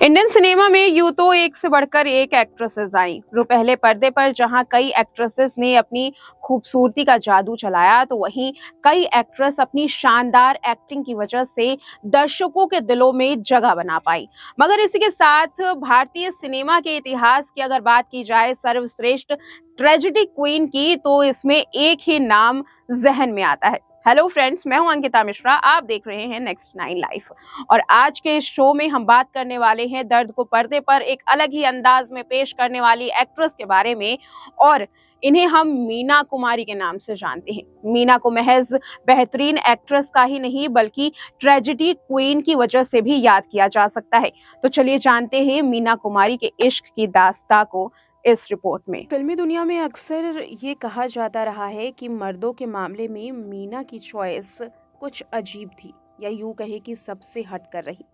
Indian cinema में यूं तो एक से बढ़कर एक एक्ट्रेसेस आई। जो पहले पर्दे पर जहां कई एक्ट्रेसेस ने अपनी खूबसूरती का जादू चलाया, तो वहीं कई एक्ट्रेस अपनी शानदार एक्टिंग की वजह से दर्शकों के दिलों में जगह बना पाई। मगर इसी के साथ भारतीय सिनेमा के इतिहास की अगर बात की जाए सर्वश्रेष्ठ ट्रेजेडी क्वीन की, तो इसमें एक ही नाम जहन में आता है। हेलो फ्रेंड्स, मैं हूं अंकिता मिश्रा, आप देख रहे हैं नेक्स्ट 9 लाइफ। और आज के इस शो में हम बात करने वाले हैं दर्द को पर्दे पर एक अलग ही अंदाज में पेश करने वाली एक्ट्रेस के बारे में। और इन्हें हम मीना कुमारी के नाम से जानते हैं। मीना को महज बेहतरीन एक्ट्रेस का ही नहीं बल्कि ट्रेजेडी क्वीन की वजह से भी याद किया जा सकता है। तो चलिए जानते हैं मीना कुमारी के इश्क की दास्तां को इस रिपोर्ट में। फिल्मी दुनिया में अक्सर ये कहा जाता रहा है कि मर्दों के मामले में मीना की चॉइस कुछ अजीब थी, या यूं कहे कि सबसे हट कर रही।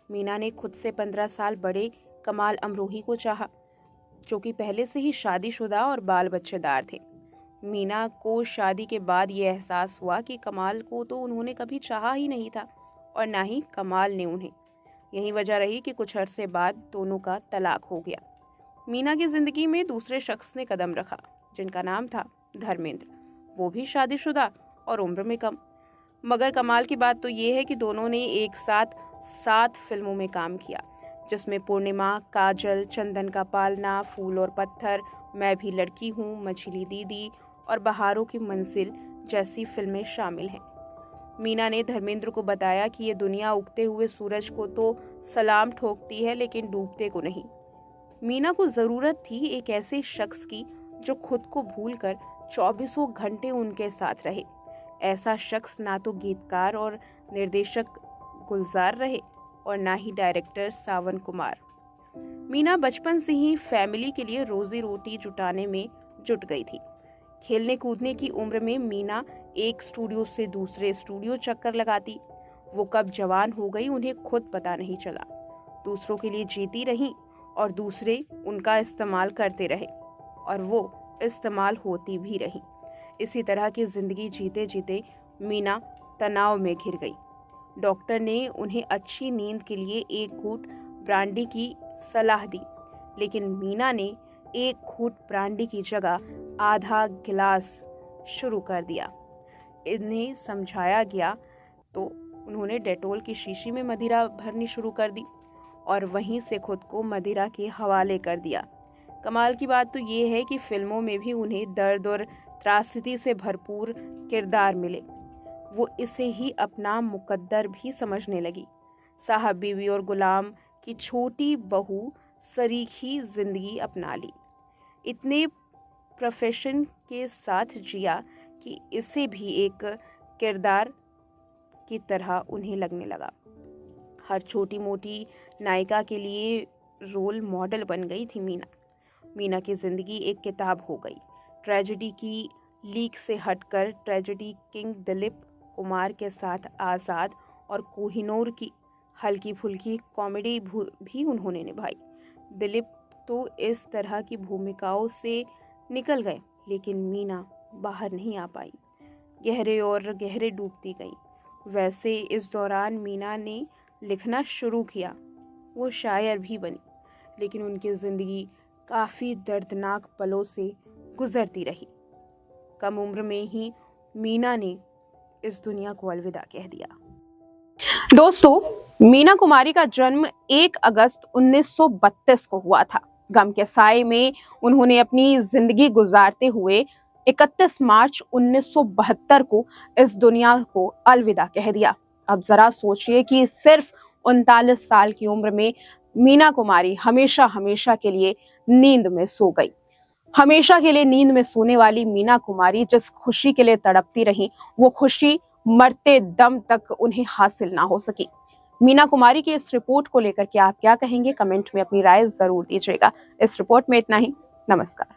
मीना ने खुद से 15 साल बड़े कमाल अमरोही को चाहा, जो कि पहले से ही शादीशुदा और बाल बच्चेदार थे। मीना को शादी के बाद ये एहसास हुआ कि कमाल को तो उन्होंने कभी चाहा ही नहीं था और ना ही कमाल ने उन्हें। यही वजह रही कि कुछ अरसे बाद दोनों का तलाक हो गया। मीना की जिंदगी में दूसरे शख्स ने कदम रखा, जिनका नाम था धर्मेंद्र। वो भी शादीशुदा और उम्र में कम। मगर कमाल की बात तो ये है कि दोनों ने एक साथ 7 फिल्मों में काम किया, जिसमें पूर्णिमा, काजल, चंदन का पालना, फूल और पत्थर, मैं भी लड़की हूँ, मछली दीदी और बहारों की मंजिल जैसी फिल्में शामिल हैं। मीना ने धर्मेंद्र को बताया कि ये दुनिया उगते हुए सूरज को तो सलाम ठोकती है, लेकिन डूबते को नहीं। मीना को जरूरत थी एक ऐसे शख्स की जो खुद को भूलकर 24 घंटे उनके साथ रहे। ऐसा शख्स ना तो गीतकार और निर्देशक गुलजार रहे और ना ही डायरेक्टर सावन कुमार। मीना बचपन से ही फैमिली के लिए रोजी रोटी जुटाने में जुट गई थी। खेलने कूदने की उम्र में मीना एक स्टूडियो से दूसरे स्टूडियो चक्कर लगाती। वो कब जवान हो गई उन्हें खुद पता नहीं चला। दूसरों के लिए जीती रही और दूसरे उनका इस्तेमाल करते रहे और वो इस्तेमाल होती भी रही। इसी तरह की जिंदगी जीते जीते मीना तनाव में घिर गई। डॉक्टर ने उन्हें अच्छी नींद के लिए एक घूंट ब्रांडी की सलाह दी, लेकिन मीना ने एक घूंट ब्रांडी की जगह आधा गिलास शुरू कर दिया। इन्हें समझाया गया तो उन्होंने डेटोल की शीशी में मदिरा भरनी शुरू कर दी और वहीं से खुद को मदिरा के हवाले कर दिया। कमाल की बात तो ये है कि फिल्मों में भी उन्हें दर्द और त्रासदी से भरपूर किरदार मिले। वो इसे ही अपना मुकद्दर भी समझने लगी। साहब बीवी और गुलाम की छोटी बहू सरीखी जिंदगी अपना ली। इतने प्रोफेशन के साथ जिया कि इसे भी एक किरदार की तरह उन्हें लगने लगा। हर छोटी मोटी नायिका के लिए रोल मॉडल बन गई थी मीना। मीना की जिंदगी एक किताब हो गई। ट्रेजेडी की लीक से हटकर ट्रेजेडी किंग दिलीप कुमार के साथ आज़ाद और कोहिनूर की हल्की फुल्की कॉमेडी भी उन्होंने निभाई। दिलीप तो इस तरह की भूमिकाओं से निकल गए, लेकिन मीना बाहर नहीं आ पाई। गहरे और गहरे डूबती गई। वैसे इस दौरान मीना ने लिखना शुरू किया। वो शायर भी बनी, लेकिन उनकी जिंदगी काफ़ी दर्दनाक पलों से गुजरती रही। कम उम्र में ही मीना ने इस दुनिया को अलविदा कह दिया। दोस्तों, मीना कुमारी का जन्म 1 अगस्त 1932 को हुआ था। गम के साए में उन्होंने अपनी जिंदगी गुजारते हुए 31 मार्च 1972 को इस दुनिया को अलविदा कह दिया। अब जरा सोचिए कि सिर्फ 39 साल की उम्र में मीना कुमारी हमेशा हमेशा के लिए नींद में सो गई। हमेशा के लिए नींद में सोने वाली मीना कुमारी जिस खुशी के लिए तड़पती रही, वो खुशी मरते दम तक उन्हें हासिल ना हो सकी। मीना कुमारी की इस रिपोर्ट को लेकर के आप क्या कहेंगे? कमेंट में अपनी राय जरूर दीजिएगा। इस रिपोर्ट में इतना ही। नमस्कार।